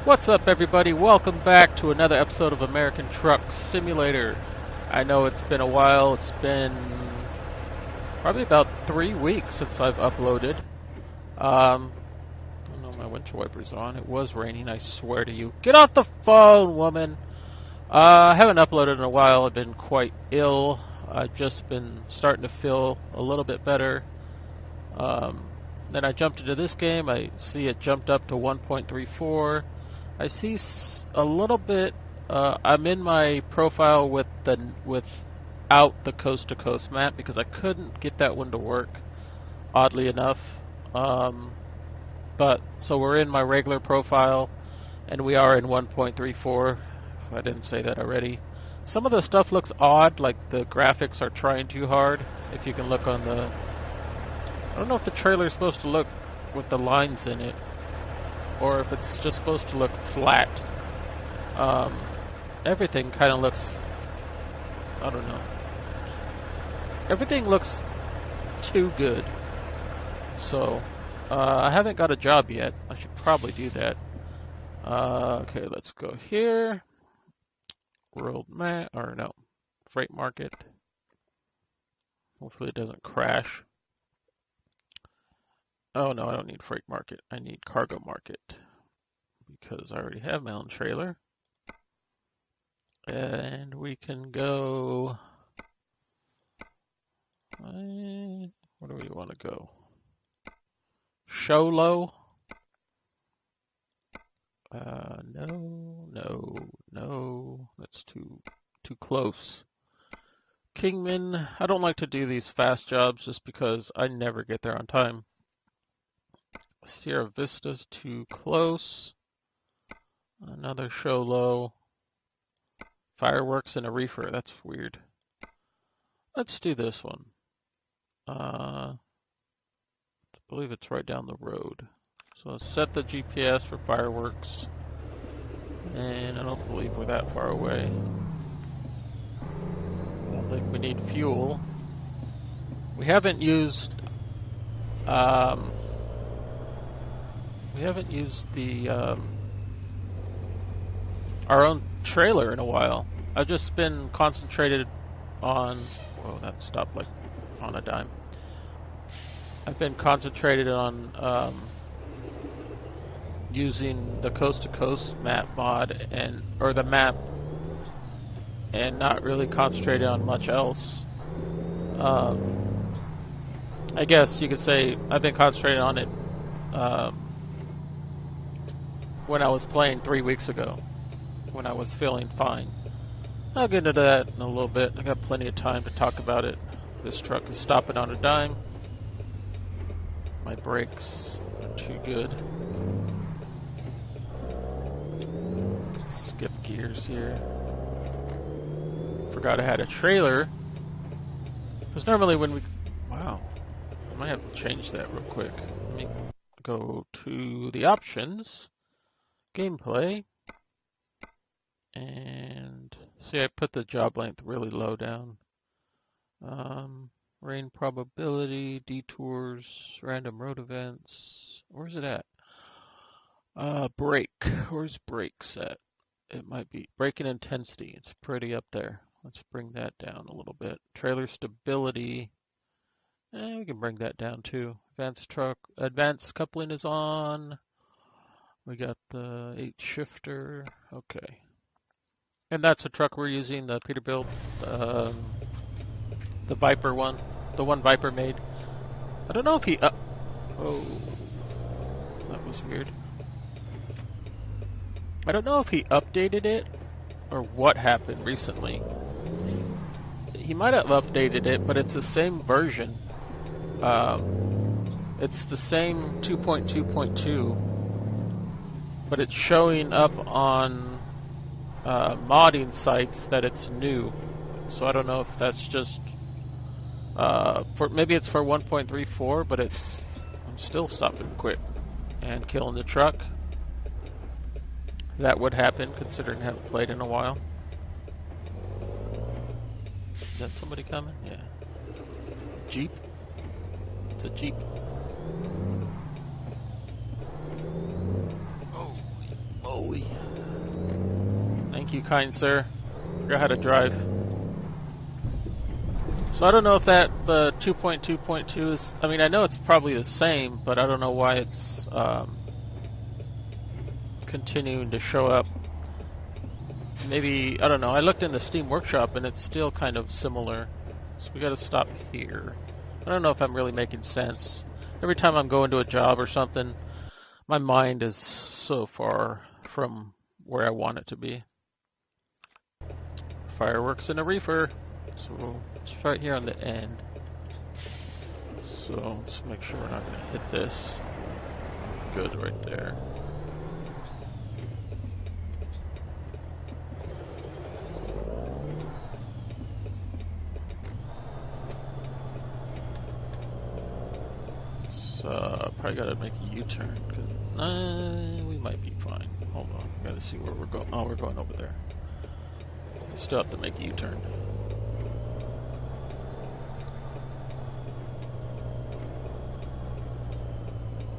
What's up, everybody? Welcome back to another episode of American Truck Simulator. I know it's been a while. It's been probably about 3 weeks since I've uploaded. I don't know, my windshield wipers on. It was raining, I swear to you. Get off the phone, woman! I haven't uploaded in a while. I've been quite ill. I've just been starting to feel a little bit better. Then I jumped into this game. I see it jumped up to 1.34. I see a little bit. I'm in my profile without the coast-to-coast map because I couldn't get that one to work, oddly enough. But so we're in my regular profile, and we are in 1.34. If I didn't say that already. Some of the stuff looks odd, like the graphics are trying too hard. If you can look on the, I don't know if the trailer is supposed to look with the lines in it, or if it's just supposed to look flat. Everything kind of looks, I don't know. Everything looks too good. So, I haven't got a job yet. I should probably do that. Okay, let's go here. World map, or no, freight market. Hopefully it doesn't crash. Oh no, I don't need freight market. I need cargo market because I already have my own trailer. And we can go. Where do we want to go? Sholo? No. That's too close. Kingman. I don't like to do these fast jobs just because I never get there on time. Sierra Vista's too close. Another show low. Fireworks and a reefer. That's weird. Let's do this one. I believe it's right down the road. So let's set the GPS for fireworks. And I don't believe we're that far away. I don't think we need fuel. We haven't used the our own trailer in a while. I've just been concentrated on. Whoa, that stopped like on a dime. I've been concentrated on using the coast-to-coast map mod or the map, and not really concentrated on much else. I guess you could say I've been concentrated on it when I was playing 3 weeks ago, when I was feeling fine. I'll get into that in a little bit. I got plenty of time to talk about it. This truck is stopping on a dime. My brakes are too good. Skip gears here. Forgot I had a trailer. Because normally when we... Wow. I might have to change that real quick. Let me go to the options. Gameplay. And see, I put the job length really low down. Rain probability, detours, random road events. Where's it at? Brake. Where's brakes at? It might be braking intensity. It's pretty up there. Let's bring that down a little bit. Trailer stability. We can bring that down too. Advanced coupling is on. We got the 8 shifter. Okay. And that's the truck we're using, the Peterbilt, the Viper one, the one Viper made. I don't know if he, oh, that was weird. I don't know if he updated it or what happened recently. He might have updated it, but it's the same version. It's the same 2.2.2, but it's showing up on modding sites that it's new. So I don't know if that's just maybe it's for 1.34, but I'm still stopping quick and killing the truck. That would happen considering I haven't played in a while. Is that somebody coming? Yeah. Jeep? It's a Jeep. Holy you, kind sir. Forgot how to drive. So I don't know if that the 2.2.2 is. I mean, I know it's probably the same, but I don't know why it's continuing to show up. Maybe, I don't know. I looked in the Steam Workshop and it's still kind of similar. So we got to stop here. I don't know if I'm really making sense. Every time I'm going to a job or something, my mind is so far from where I want it to be. Fireworks in a reefer. So it's right here on the end. So let's make sure we're not going to hit this. Good, right there. Probably gotta make a U-turn. We might be fine. Hold on, gotta see where we're going. Oh, we're going over there. We still have to make a U-turn.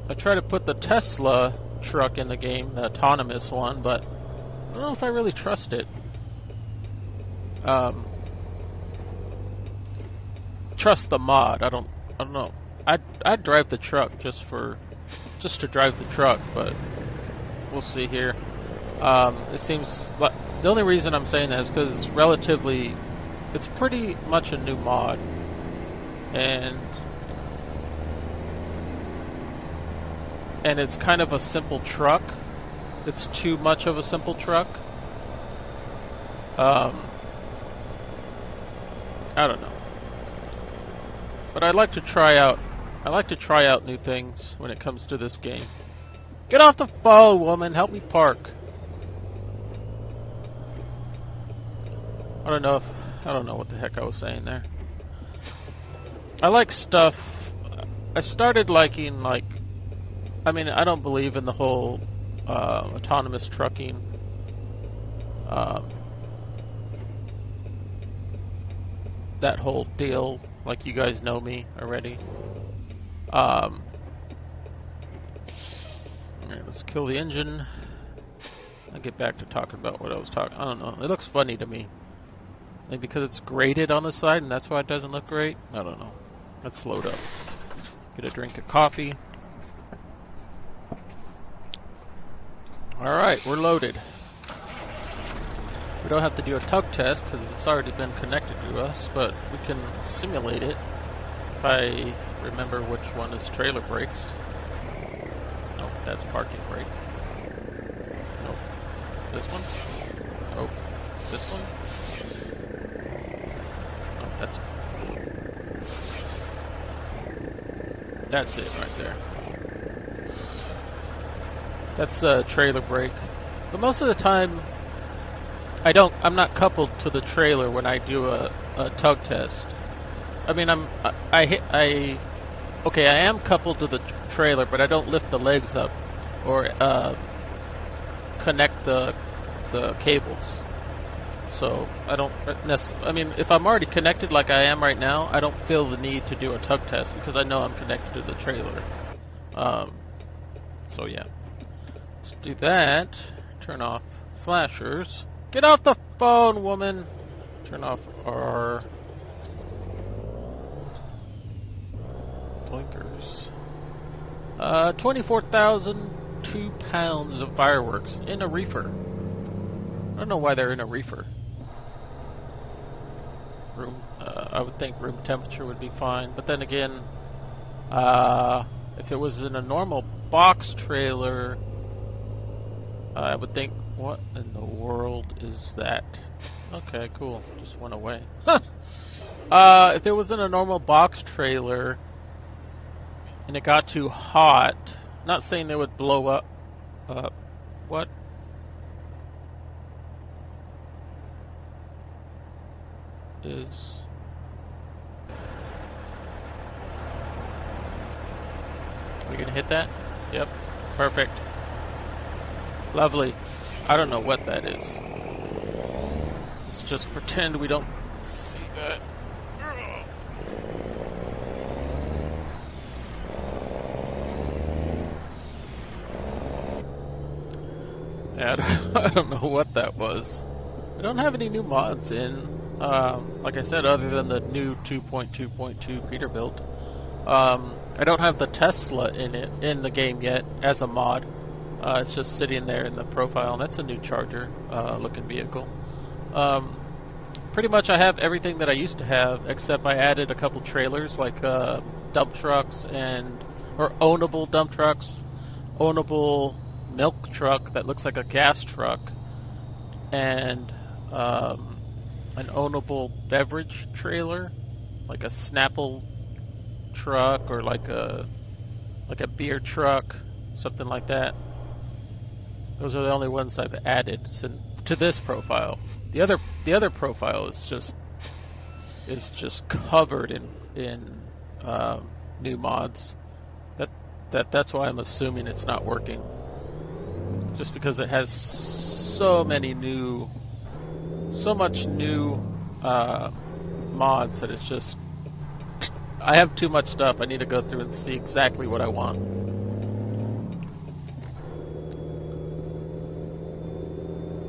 I try to put the Tesla truck in the game, the autonomous one, but I don't know if I really trust it. Trust the mod. I don't know. I'd drive the truck just to drive the truck, but we'll see here. It seems like the only reason I'm saying that is because it's pretty much a new mod, and it's kind of a simple truck. It's too much of a simple truck. I don't know, but I like to try out new things when it comes to this game. Get off the phone, woman! Help me park. I don't know what the heck I was saying there. I like stuff. I started liking, like, I mean, I don't believe in the whole autonomous trucking. That whole deal, like, you guys know me already. Alright, let's kill the engine. I'll get back to talking about what I was talking. I don't know. It looks funny to me. Maybe because it's graded on the side and that's why it doesn't look great. I don't know. Let's load up. Get a drink of coffee. Alright, we're loaded. We don't have to do a tug test because it's already been connected to us, but we can simulate it if I remember which one is trailer brakes. Nope, that's parking brake. Nope. This one? Nope. This one? Nope, that's it right there. That's a trailer brake. But most of the time, I'm not coupled to the trailer when I do a tug test. I mean, I am coupled to the trailer, but I don't lift the legs up or connect the cables. So I don't I mean, if I'm already connected like I am right now, I don't feel the need to do a tug test because I know I'm connected to the trailer. So yeah, let's do that. Turn off flashers. Get off the phone, woman. Turn off our blinkers. 24,002 pounds of fireworks in a reefer. I don't know why they're in a reefer. I would think room temperature would be fine, but then again, if it was in a normal box trailer, I would think, what in the world is that? Okay, cool. Just went away. If it was in a normal box trailer and it got too hot, not saying they would blow up. What? Is... we gonna hit that? Yep. Perfect. Lovely. I don't know what that is. Let's just pretend we don't see that. Yeah, I don't know what that was. I don't have any new mods in, like I said, other than the new 2.2.2 Peterbilt. I don't have the Tesla in the game yet as a mod. It's just sitting there in the profile, and that's a new Charger looking vehicle. Pretty much I have everything that I used to have, except I added a couple trailers like dump trucks or ownable dump trucks, ownable milk truck that looks like a gas truck, and an ownable beverage trailer, like a Snapple truck or like a beer truck, something like that. Those are the only ones I've added to this profile. The other profile is just covered in new mods. That's why I'm assuming it's not working. Just because it has so much new mods that it's just, I have too much stuff. I need to go through and see exactly what I want.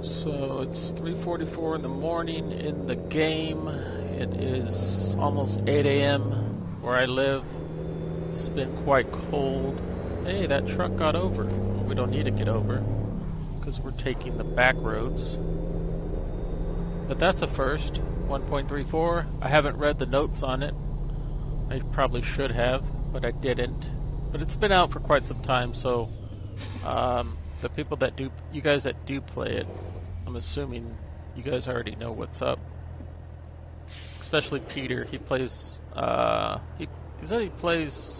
So it's 3:44 in the morning in the game. It is almost 8 a.m. where I live. It's been quite cold. Hey, that truck got over. We don't need to get over because we're taking the back roads. But that's a first. 1.34. I haven't read the notes on it. I probably should have, but I didn't. But it's been out for quite some time, so the people that do, you guys that do play it, I'm assuming you guys already know what's up. Especially Peter. He plays. He said he plays.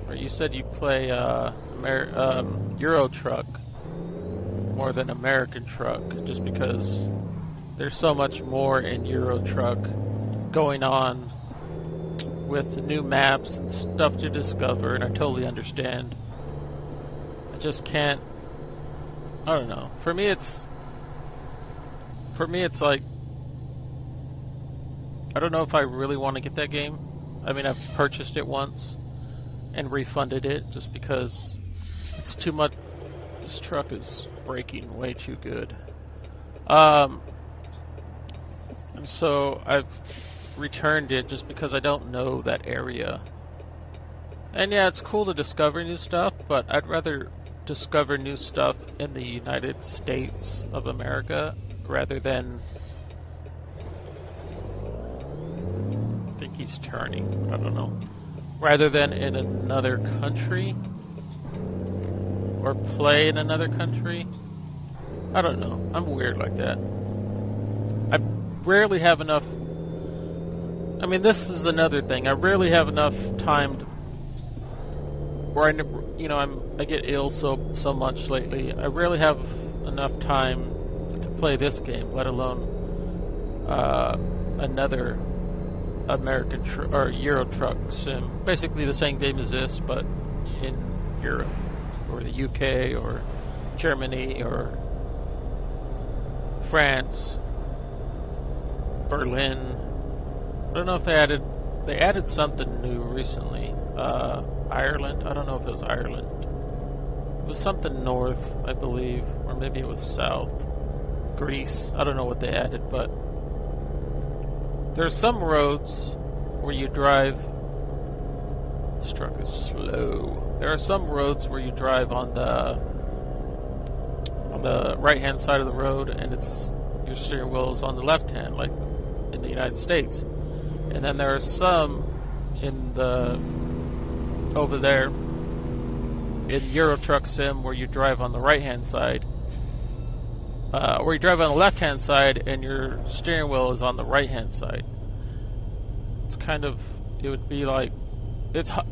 Or you said you play Euro Truck more than American Truck, just because there's so much more in Euro Truck going on with new maps and stuff to discover, and I totally understand. I just can't. I don't know. For me, it's like, I don't know if I really want to get that game. I mean, I've purchased it once and refunded it just because it's too much. This truck is braking way too good. And so I've returned it just because I don't know that area. And yeah, it's cool to discover new stuff, but I'd rather discover new stuff in the United States of America rather than... I think he's turning, I don't know. Rather than in another country or play in another country. I don't know. I'm weird like that. I rarely have enough... I mean, this is another thing. I rarely have enough time to... Where I get ill so much lately. I rarely have enough time to play this game, let alone another American or Euro Truck sim. Basically the same game as this, but in Europe, or the UK, or Germany, or France, Berlin. I don't know if they added something new recently. Ireland. I don't know if it was Ireland. It was something north, I believe, or maybe it was south. Greece. I don't know what they added, but there's some roads where you drive. This truck is slow. There are some roads where you drive on the right-hand side of the road, and your steering wheel is on the left hand, like in the United States. And then there are some over there in Euro Truck Sim where you drive on the right-hand side, where you drive on the left-hand side and your steering wheel is on the right-hand side. It's kind of, it would be like,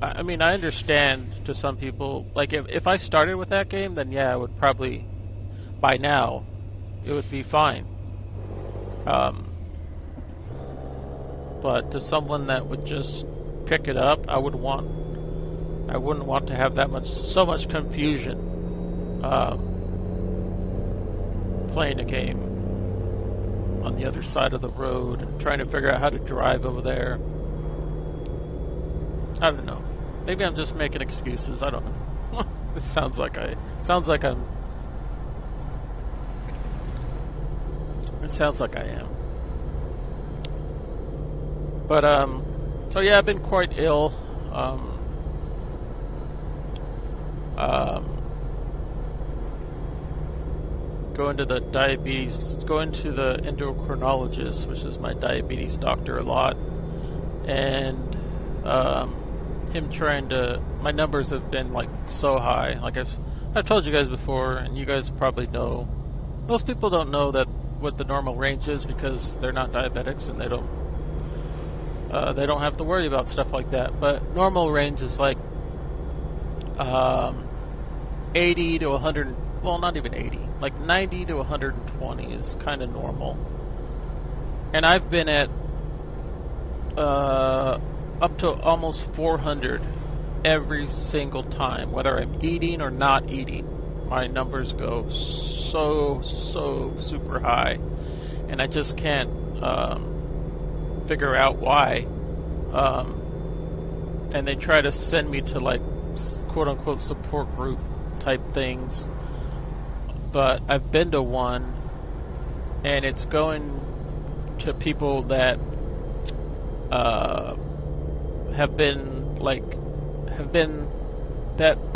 I mean, I understand to some people, like if I started with that game, then yeah, I would probably, by now, it would be fine. But to someone that would just pick it up, I wouldn't want to have so much confusion playing a game on the other side of the road and trying to figure out how to drive over there. I don't know. Maybe I'm just making excuses. I don't know. It sounds like I'm sounds like I am. But, so yeah, I've been quite ill. Going to the endocrinologist, which is my diabetes doctor, a lot. And, him trying to, my numbers have been like so high. Like I've told you guys before, and you guys probably know. Most people don't know that what the normal range is because they're not diabetics and they don't have to worry about stuff like that. But normal range is like 80 to 100. Well, not even 80. Like 90 to 120 is kind of normal. And I've been at up to almost 400 every single time, whether I'm eating or not eating. My numbers go so super high, and I just can't figure out why. And they try to send me to like quote unquote support group type things, but I've been to one, and it's going to people that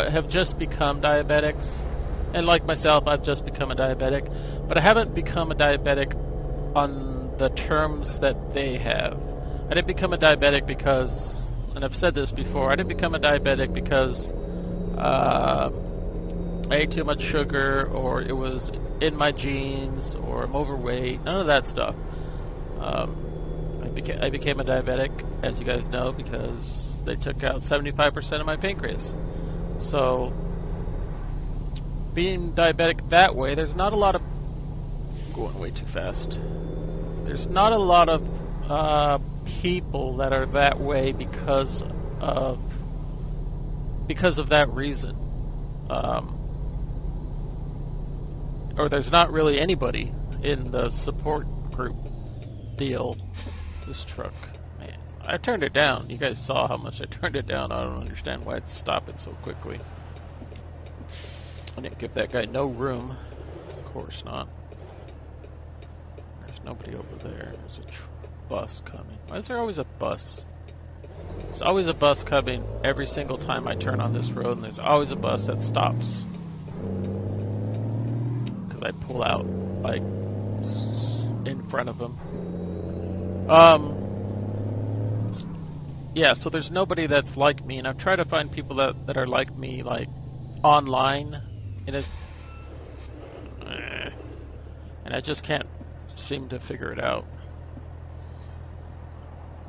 have just become diabetics, and like myself, I've just become a diabetic, but I haven't become a diabetic on the terms that they have. I didn't become a diabetic because, and I've said this before, I didn't become a diabetic because I ate too much sugar, or it was in my genes, or I'm overweight. None of that stuff. I became a diabetic, as you guys know, because they took out 75% of my pancreas. So, being diabetic that way, there's not a lot of... going way too fast. There's not a lot of people that are that way because of that reason. Or there's not really anybody in the support group deal. This truck, man, I turned it down. You guys saw how much I turned it down. I don't understand why it's stopping so quickly. I didn't give that guy no room. Of course not. There's nobody over there. There's a bus coming. Why is there always a bus? There's always a bus coming every single time I turn on this road, and there's always a bus that stops. Because I pull out, like, in front of them. Yeah, so there's nobody that's like me, and I've tried to find people that are like me, like, online, and I just can't seem to figure it out.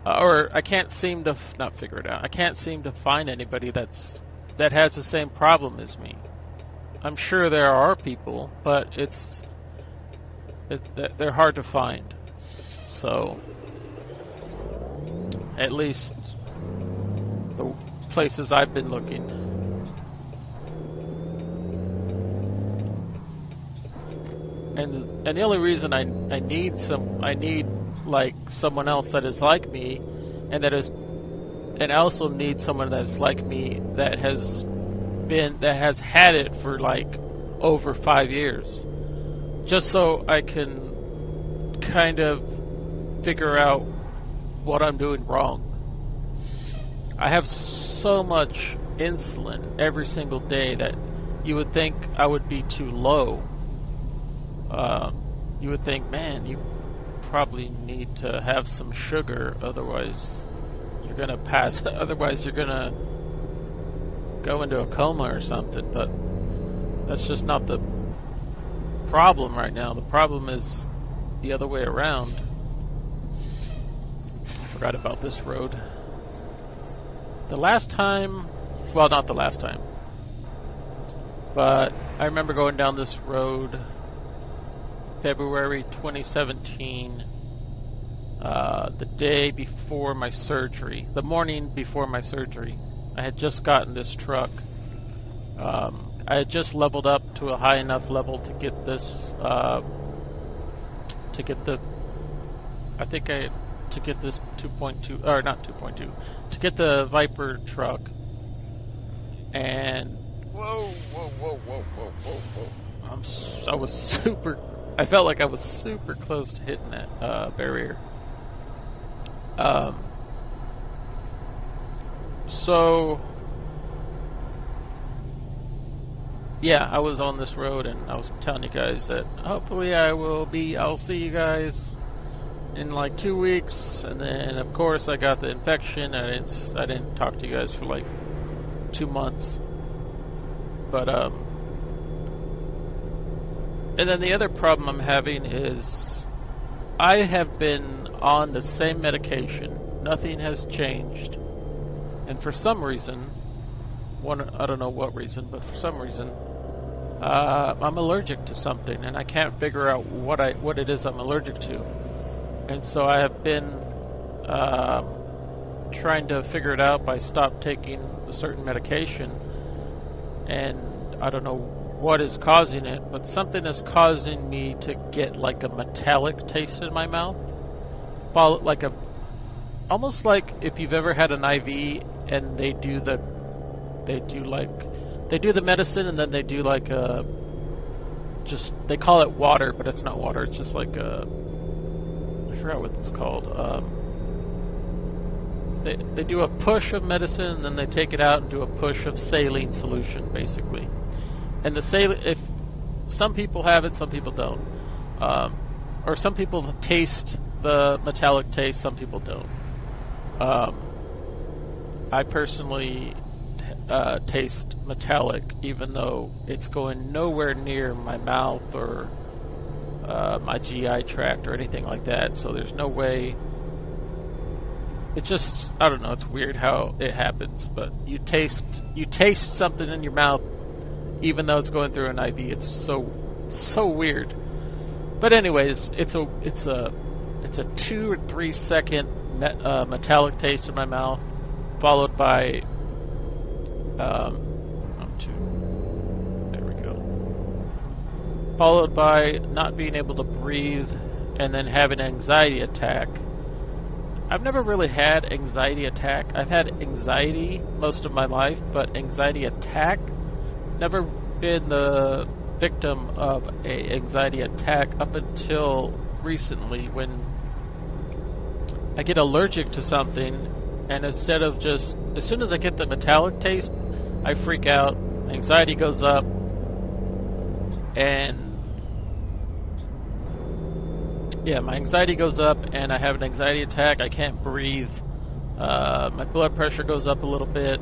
Or I can't seem to, not figure it out, I can't seem to find anybody that has the same problem as me. I'm sure there are people, but they're hard to find. So, at least the places I've been looking. And the only reason I need like someone else that is like me, and I also need someone that's like me that has had it for like over 5 years, just so I can kind of figure out what I'm doing wrong. I have so much insulin every single day that you would think I would be too low. You would think, man, you probably need to have some sugar, otherwise you're going to pass, otherwise you're going to go into a coma or something, but that's just not the problem right now. The problem is the other way around. I forgot about this road. The last time, well, not the last time, but I remember going down this road February 2017, the day before my surgery, the morning before my surgery. I had just gotten this truck. I had just leveled up to a high enough level to get this, to get this 2.2, or not 2.2, to get the Viper truck. And whoa. I was super I felt like I was super close to hitting that barrier. So yeah, I was on this road and I was telling you guys that hopefully I'll see you guys in like 2 weeks, and then of course I got the infection and I didn't talk to you guys for like 2 months. But and then the other problem I'm having is I have been on the same medication. Nothing has changed. And for some reason, I don't know what reason, but for some reason, I'm allergic to something, and I can't figure out what it is I'm allergic to. And so I have been trying to figure it out by stop taking a certain medication, and I don't know what is causing it, but something is causing me to get like a metallic taste in my mouth, almost like if you've ever had an IV and they do the medicine and then they do like they call it water, but it's not water. It's just like I forgot what it's called. They do a push of medicine and then they take it out and do a push of saline solution, basically. And the saline, if some people have it, some people don't, or some people taste the metallic taste, some people don't. I personally taste metallic, even though it's going nowhere near my mouth or my GI tract or anything like that. So there's no way. It just, I don't know. It's weird how it happens, but you taste something in your mouth, even though it's going through an IV. It's so weird. But anyways, it's a 2 or 3 second metallic taste in my mouth, followed by followed by not being able to breathe, and then have an anxiety attack. I've never really had anxiety attack. I've had anxiety most of my life, but anxiety attack, never been the victim of a anxiety attack up until recently, when I get allergic to something, and instead of just, as soon as I get the metallic taste, I freak out, anxiety goes up, and yeah, my anxiety goes up and I have an anxiety attack. I can't breathe. My blood pressure goes up a little bit.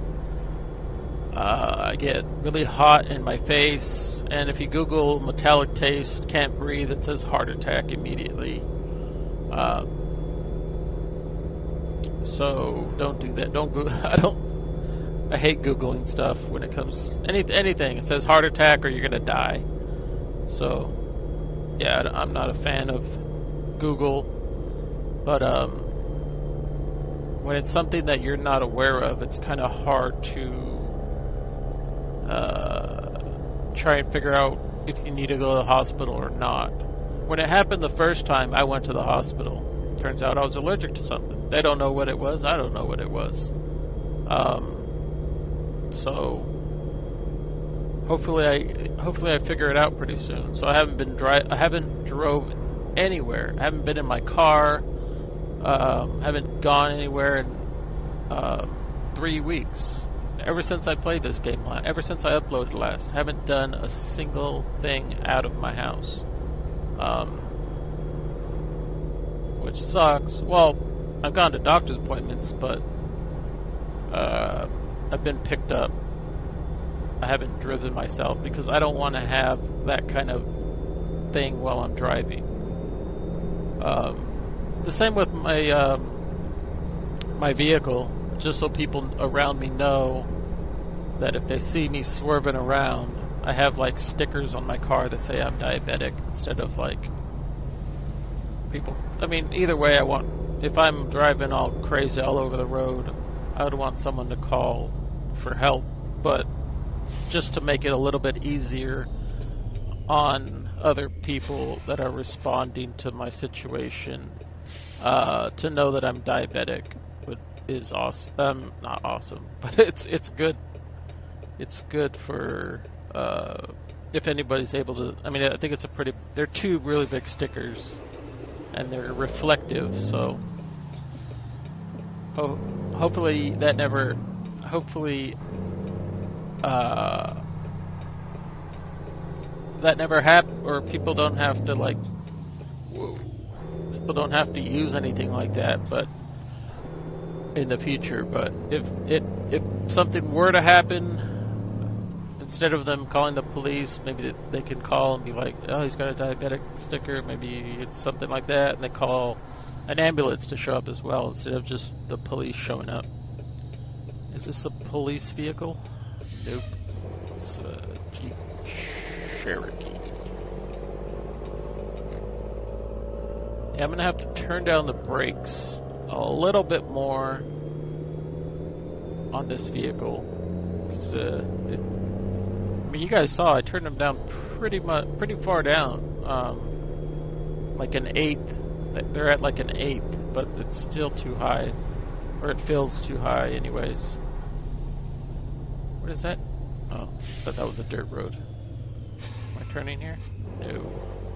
I get really hot in my face. And if you Google metallic taste, can't breathe, it says heart attack immediately. So don't do that. Don't go. I hate Googling stuff when it comes anything. It says heart attack or you're gonna die. So yeah, I'm not a fan of Google, but when it's something that you're not aware of, it's kind of hard to try and figure out if you need to go to the hospital or not. When it happened the first time, I went to the hospital. Turns out I was allergic to something. They don't know what it was. I don't know what it was. So hopefully I figure it out pretty soon. So I haven't drove anywhere. I haven't been in my car. Haven't gone anywhere in 3 weeks. Ever since I played this game, ever since I uploaded last, haven't done a single thing out of my house. Which sucks. Well, I've gone to doctor's appointments, but I've been picked up. I haven't driven myself because I don't want to have that kind of thing while I'm driving. The same with my my vehicle, just so people around me know that if they see me swerving around, I have like stickers on my car that say I'm diabetic, instead of like people. I mean, either way, if I'm driving all crazy all over the road, I would want someone to call for help, but just to make it a little bit easier on other people that are responding to my situation, to know that I'm diabetic is awesome. Not awesome, but it's good. It's good for if anybody's able to. I mean, I think it's a pretty. They're two really big stickers, and they're reflective. So, hopefully that never. Hopefully, that never happens, or people don't have to like. Whoa, people don't have to use anything like that, but in the future. But if something were to happen, instead of them calling the police, maybe they can call and be like, oh, he's got a diabetic sticker, maybe it's something like that, and they call an ambulance to show up as well instead of just the police showing up. Is this a police vehicle? Nope. It's a Jeep Cherokee. Yeah, I'm going to have to turn down the brakes a little bit more on this vehicle. I mean, you guys saw I turned them down pretty far down, like an 8th. They're at like an 8th, but it's still too high, or it feels too high anyways. What is that? Oh, I thought that was a dirt road. Am I turning here? No,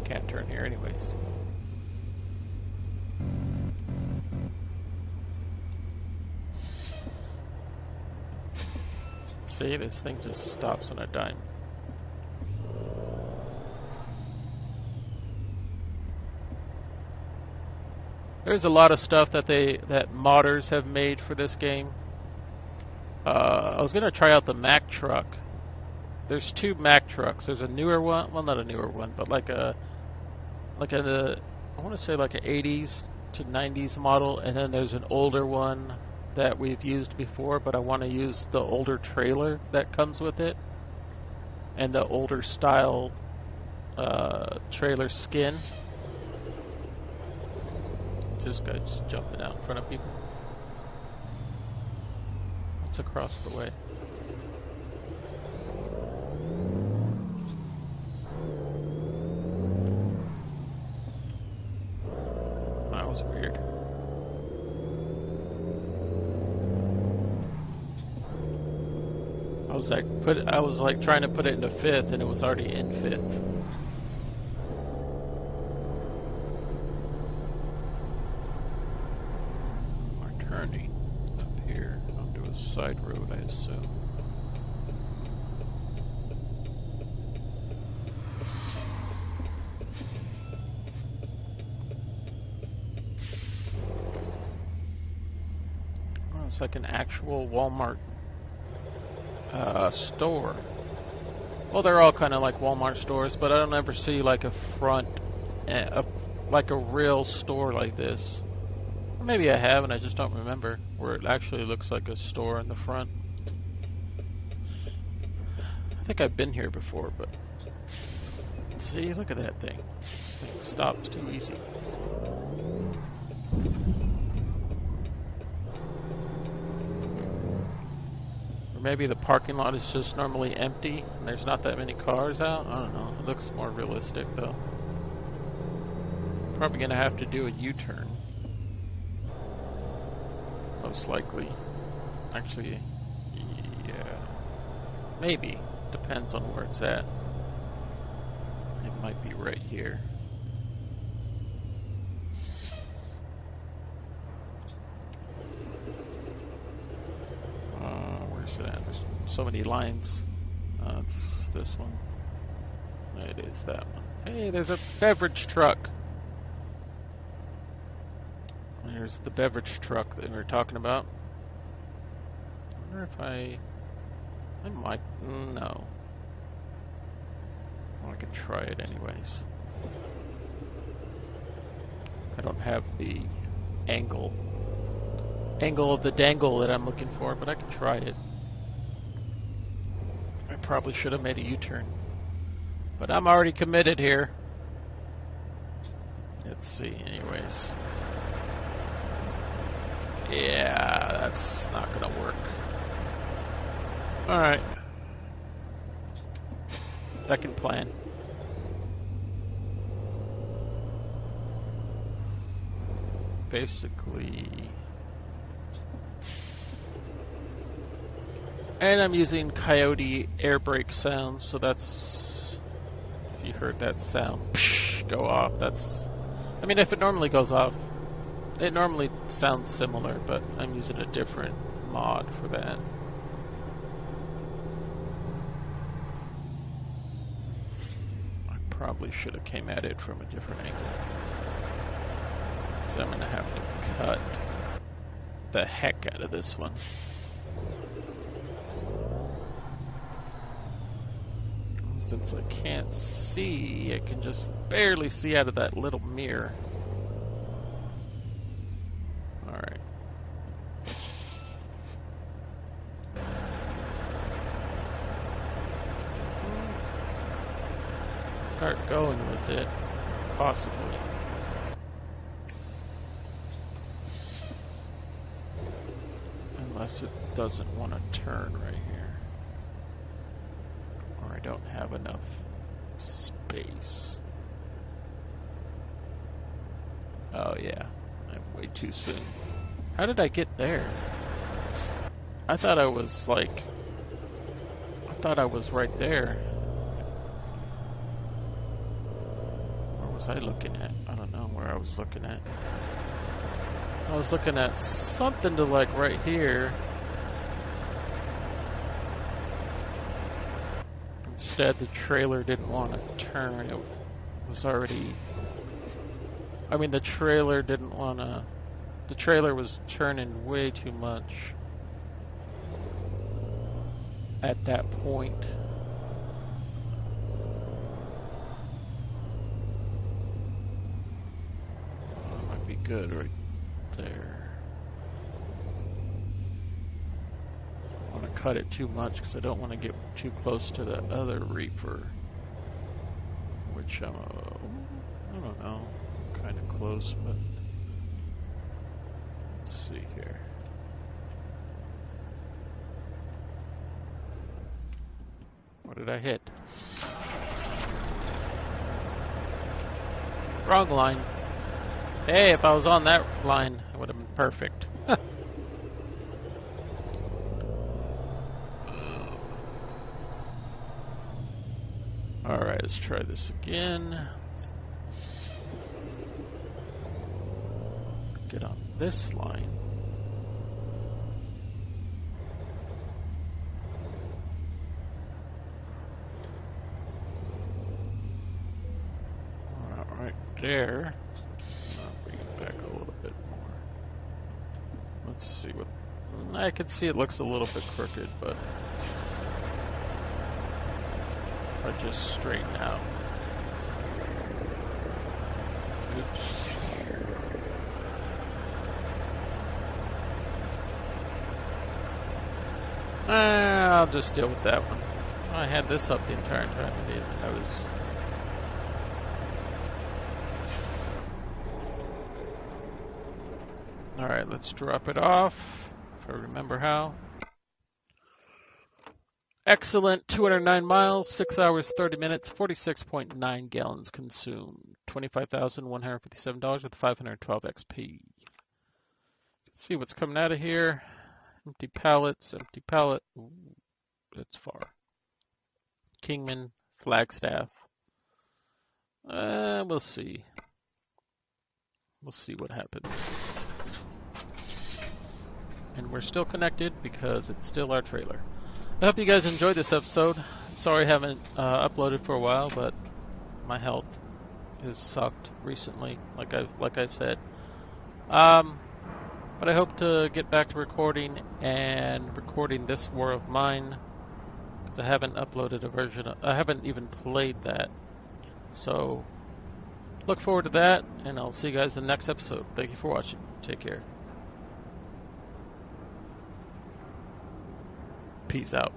can't turn here anyways. See, this thing just stops on a dime. There's a lot of stuff that modders have made for this game. I was gonna try out the Mack truck. There's two Mack trucks. There's a newer one, well, not a newer one, but I want to say like an 80s to 90s model, and then there's an older one that we've used before, but I want to use the older trailer that comes with it, and the older style trailer skin. This guy just jumping out in front of people. What's across the way? That was weird. I was like trying to put it into 5th, and it was already in 5th. We're turning up here onto a side road, I assume. Oh, it's like an actual Walmart store. Well, they're all kind of like Walmart stores, but I don't ever see like a front, like a real store like this. Or maybe I have and I just don't remember, where it actually looks like a store in the front. I think I've been here before, but see, look at that thing. This thing stops too easy. Or maybe the parking lot is just normally empty and there's not that many cars out. I don't know. It looks more realistic though. Probably going to have to do a U-turn. Most likely. Actually, yeah. Maybe. Depends on where it's at. It might be right here. Where's it at? There's so many lines. It's this one. It is that one. Hey, there's a beverage truck. There's the beverage truck that we were talking about. I wonder if I might, no. Well, I can try it anyways. I don't have the angle of the dangle that I'm looking for, but I can try it. I probably should have made a U-turn, but I'm already committed here. Let's see, anyways. Yeah, that's not gonna work. Alright. Second plan. Basically. And I'm using Coyote air brake sounds, so that's you heard that sound go off. I mean, if it normally goes off, it normally sounds similar, but I'm using a different mod for that. I probably should have came at it from a different angle. So I'm going to have to cut the heck out of this one. Since I can't see, I can just barely see out of that little mirror. Alright. Start going with it, possibly. Unless it doesn't want to turn right here. Or I don't have enough space. Oh yeah, I'm way too soon. How did I get there? I thought I was right there. Where was I looking at? I don't know where I was looking at. I was looking at something to like right here. Instead, the trailer didn't want to turn. It was already... I mean, the trailer didn't want to... The trailer was turning way too much at that point. That might be good right there. I want to cut it too much because I don't want to get too close to the other reefer, which I don't know, kind of close, but let's see here. What did I hit? Wrong line. Hey, if I was on that line, it would have been perfect. Alright, let's try this again. Get on this line. Right there. I'll bring it back a little bit more. Let's see what... I can see it looks a little bit crooked, but... I just straighten out. Oops. I'll just deal with that one. I had this up the entire time. I was... Alright, let's drop it off, if I remember how. Excellent, 209 miles, 6 hours, 30 minutes, 46.9 gallons consumed, $25,157 with 512 XP. Let's see what's coming out of here. Empty pallets, empty pallet. Ooh, that's far. Kingman, Flagstaff. We'll see. We'll see what happens. And we're still connected because it's still our trailer. I hope you guys enjoyed this episode. Sorry I haven't uploaded for a while, but my health has sucked recently, like I've said. But I hope to get back to recording this War of Mine, because I haven't uploaded a version. I haven't even played that. So look forward to that, and I'll see you guys in the next episode. Thank you for watching. Take care. Peace out.